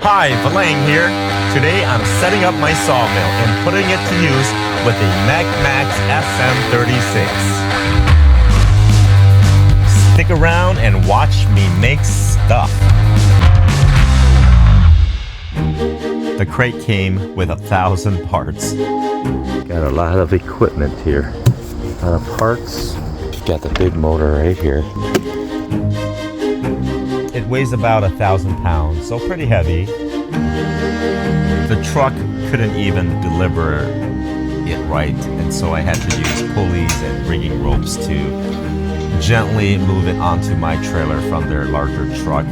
Hi, Valang here. Today I'm setting up my sawmill and putting it to use with a MechMaxx SM36. Stick around and watch me make stuff. The crate came with 1,000 parts. Got a lot of equipment here. A lot of parts. Got the big motor right here. It weighs about 1,000 pounds, so pretty heavy. The truck couldn't even deliver it right, and so I had to use pulleys and rigging ropes to gently move it onto my trailer from their larger truck.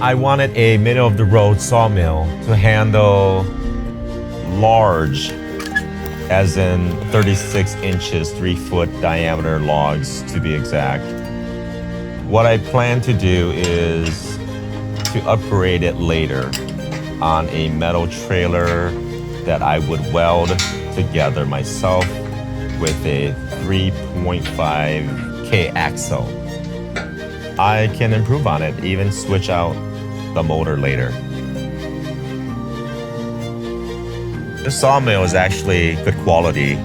I wanted a middle-of-the-road sawmill to handle large, as in 36 inches, 3-foot diameter logs to be exact. What I plan to do is to upgrade it later on a metal trailer that I would weld together myself with a 3.5K axle. I can improve on it, even switch out the motor later. This sawmill is actually good quality,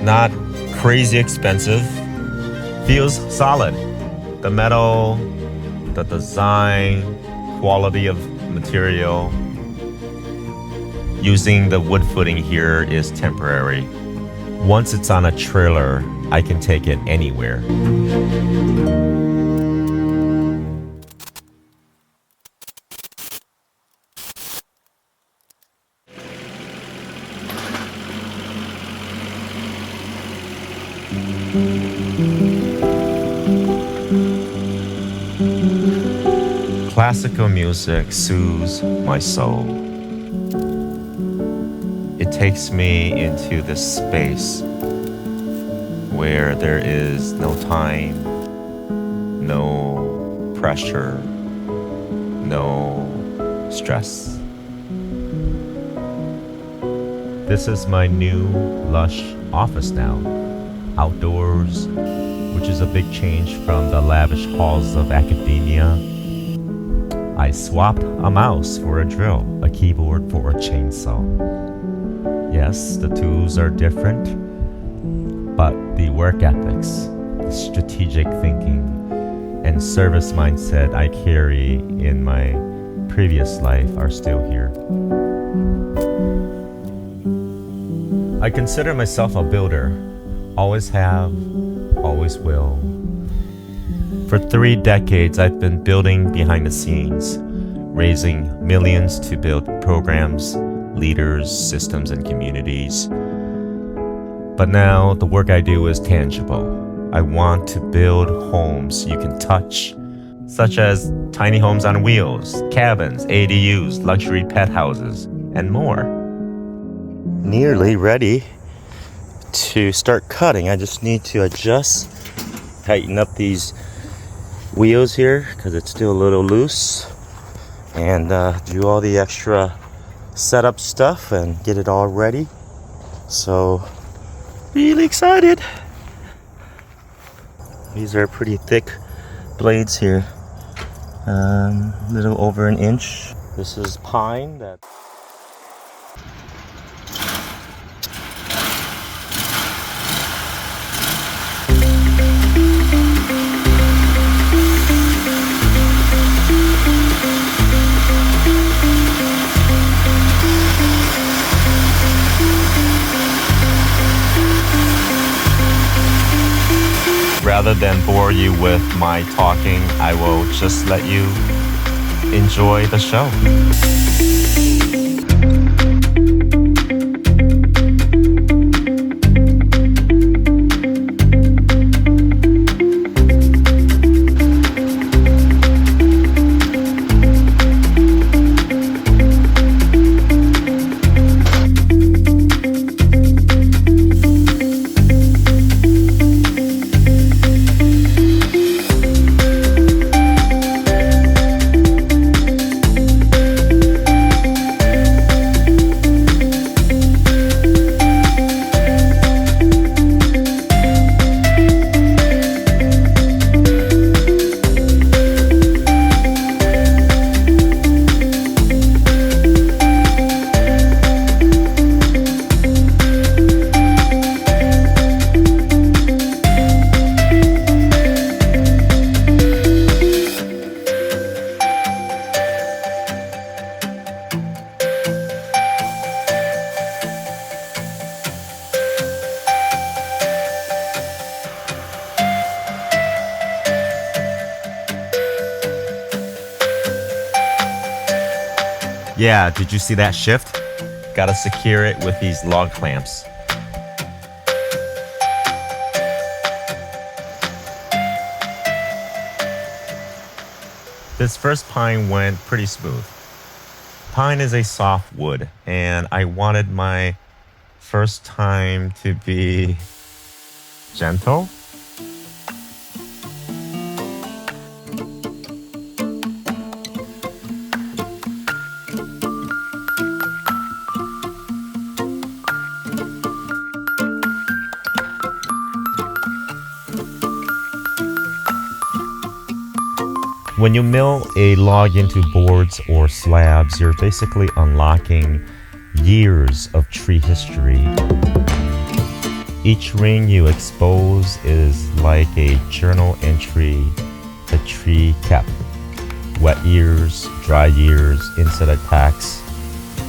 not crazy expensive, feels solid. The metal, the design, quality of material. Using the wood footing here is temporary. Once it's on a trailer, I can take it anywhere. Classical music soothes my soul. It takes me into this space where there is no time, no pressure, no stress. This is my new lush office now. Outdoors, which is a big change from the lavish halls of academia. I swapped a mouse for a drill, a keyboard for a chainsaw. Yes, the tools are different, but the work ethics, the strategic thinking, and service mindset I carry in my previous life are still here. I consider myself a builder. Always have, always will. For 3 decades, I've been building behind the scenes, raising millions to build programs, leaders, systems, and communities. But now the work I do is tangible. I want to build homes you can touch, such as tiny homes on wheels, cabins, ADUs, luxury pet houses, and more. Nearly ready to start cutting. I just need to adjust, tighten up these wheels here because it's still a little loose, and do all the extra setup stuff and get it all ready. So really excited. These are pretty thick blades here, little over 1 inch. This is pine that rather than bore you with my talking, I will just let you enjoy the show. Yeah, did you see that shift? Gotta secure it with these log clamps. This first pine went pretty smooth. Pine is a soft wood, and I wanted my first time to be gentle. When you mill a log into boards or slabs, you're basically unlocking years of tree history. Each ring you expose is like a journal entry the tree kept. Wet years, dry years, insect attacks,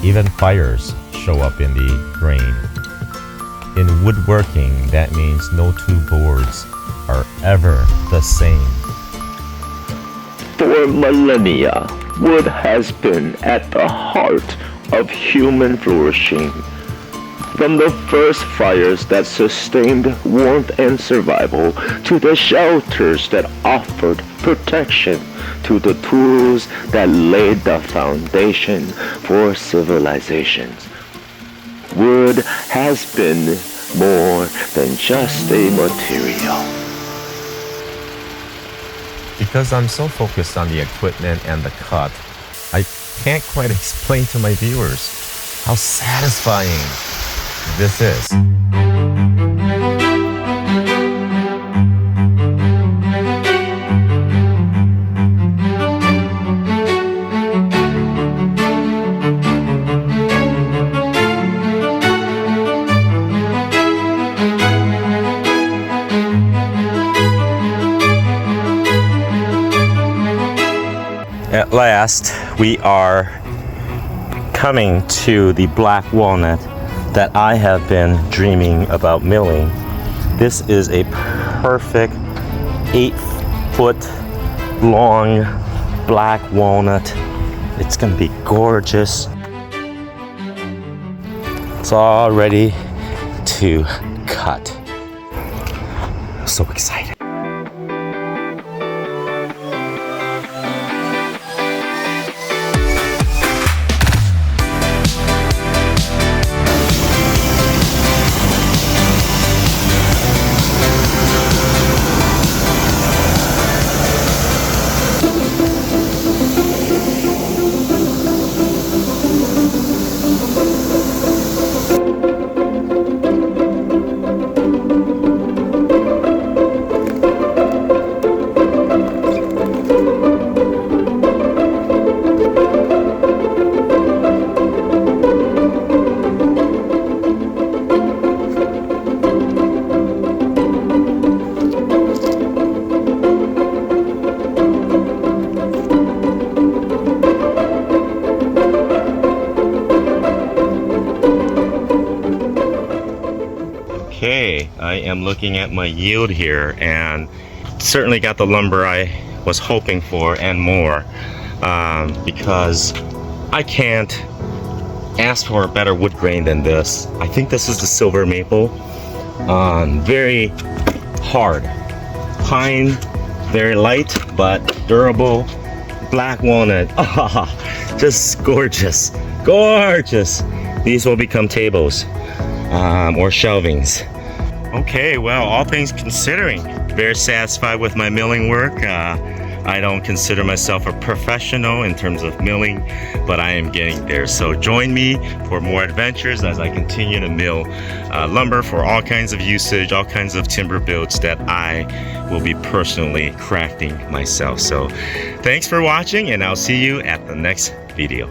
even fires show up in the grain. In woodworking, that means no two boards are ever the same. For millennia, wood has been at the heart of human flourishing. From the first fires that sustained warmth and survival, to the shelters that offered protection, to the tools that laid the foundation for civilizations. Wood has been more than just a material. Because I'm so focused on the equipment and the cut, I can't quite explain to my viewers how satisfying this is. At last, we are coming to the black walnut that I have been dreaming about milling. This is a perfect 8-foot long black walnut. It's gonna be gorgeous. It's all ready to cut. So excited. Okay, I am looking at my yield here, and certainly got the lumber I was hoping for and more, because I can't ask for a better wood grain than this. I think this is the silver maple. Very hard. Pine, very light but durable. Black walnut, just gorgeous, gorgeous. These will become tables. Or shelvings. Okay, well, all things considering, very satisfied with my milling work. I don't consider myself a professional in terms of milling, but I am getting there. So join me for more adventures as I continue to mill lumber for all kinds of usage, all kinds of timber builds that I will be personally crafting myself. So thanks for watching, and I'll see you at the next video.